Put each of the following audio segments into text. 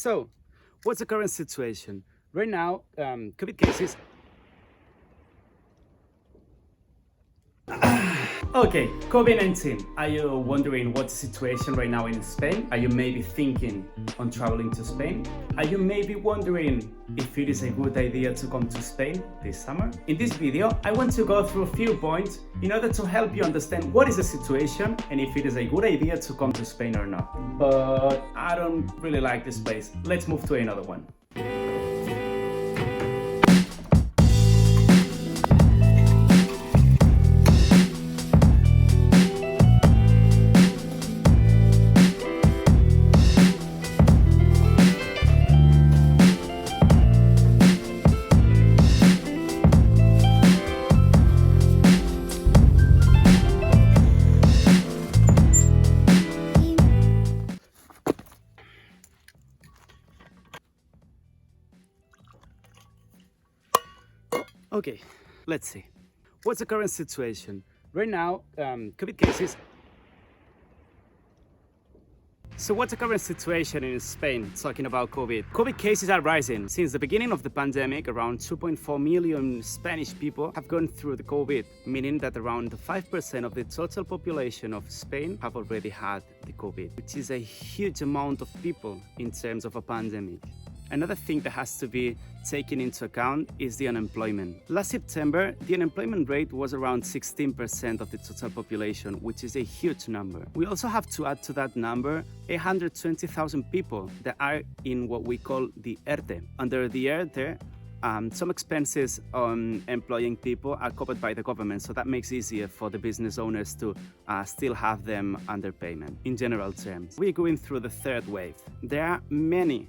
So, what's the current situation? Right now, COVID cases. Okay, COVID-19. Are you wondering what's the situation right now in Spain? Are you maybe thinking on traveling to Spain? Are you maybe wondering if it is a good idea to come to Spain this summer? In this video, I want to go through a few points in order to help you understand what is the situation and if it is a good idea to come to Spain or not. But I don't really like this place. Let's move to another one. Okay, let's see. What's the current situation? Right now, COVID cases. So what's the current situation in Spain talking about COVID? COVID cases are rising. Since the beginning of the pandemic, around 2.4 million Spanish people have gone through the COVID, meaning that around 5% of the total population of Spain have already had the COVID, which is a huge amount of people in terms of a pandemic. Another thing that has to be taken into account is the unemployment. Last September, the unemployment rate was around 16% of the total population, which is a huge number. We also have to add to that number 120,000 people that are in what we call the ERTE. Under the ERTE, some expenses on employing people are covered by the government, so that makes it easier for the business owners to still have them under payment. In general terms, we're going through the third wave. There are many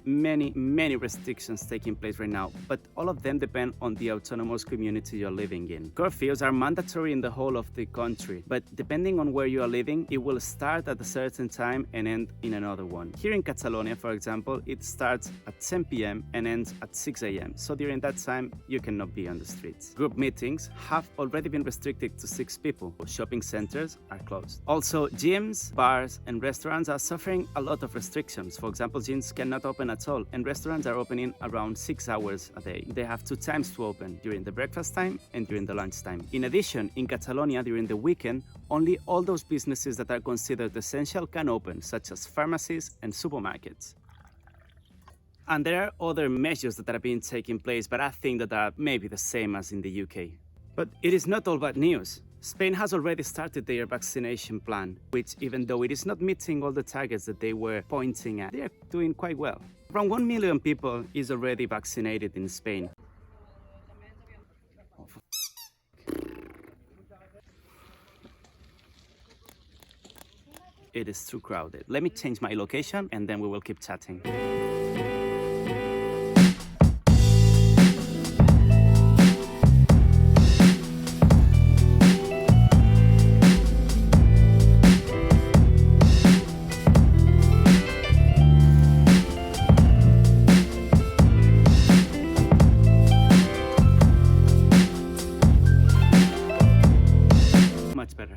restrictions taking place right now, but all of them depend on the autonomous community you're living in. Curfews are mandatory in the whole of the country, but depending on where you are living, it will start at a certain time and end in another one. Here in Catalonia, for example, it starts at 10 p.m. and ends at 6 a.m. So during that time, you cannot be on the streets. Group meetings have already been restricted to 6 people. Shopping centers are closed. Also, gyms, bars, and restaurants are suffering a lot of restrictions. For example, gyms cannot open at all, and restaurants are opening around 6 hours a day. They have 2 times to open, during the breakfast time and during the lunch time. In addition, in Catalonia, during the weekend, only all those businesses that are considered essential can open, such as pharmacies and supermarkets. And there are other measures that are being taken place, but I think that are maybe the same as in the UK. But it is not all bad news. Spain has already started their vaccination plan, which, even though it is not meeting all the targets that they were pointing at, they are doing quite well. Around 1 million people is already vaccinated in Spain. It is too crowded. Let me change my location and then we will keep chatting. Much better.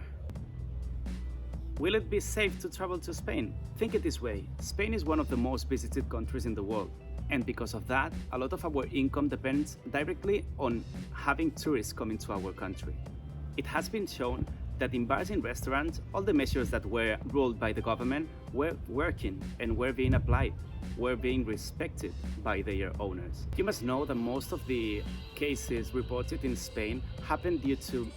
Will it be safe to travel to Spain? Think it this way. Spain is one of the most visited countries in the world. And because of that, a lot of our income depends directly on having tourists coming to our country. It has been shown that in bars and restaurants, all the measures that were ruled by the government were working and were being applied, were being respected by their owners. You must know that most of the cases reported in Spain happened due to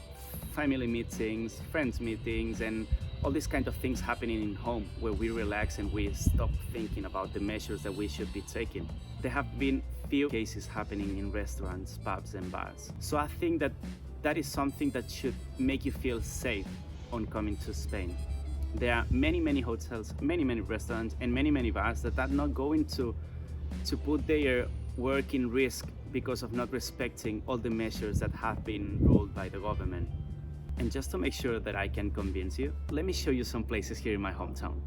family meetings, friends meetings, and all these kind of things happening in home where we relax and we stop thinking about the measures that we should be taking. There have been few cases happening in restaurants, pubs and bars. So I think that that is something that should make you feel safe on coming to Spain. There are many hotels, many restaurants and many bars that are not going to put their work in risk because of not respecting all the measures that have been ruled by the government. And just to make sure that I can convince you, let me show you some places here in my hometown.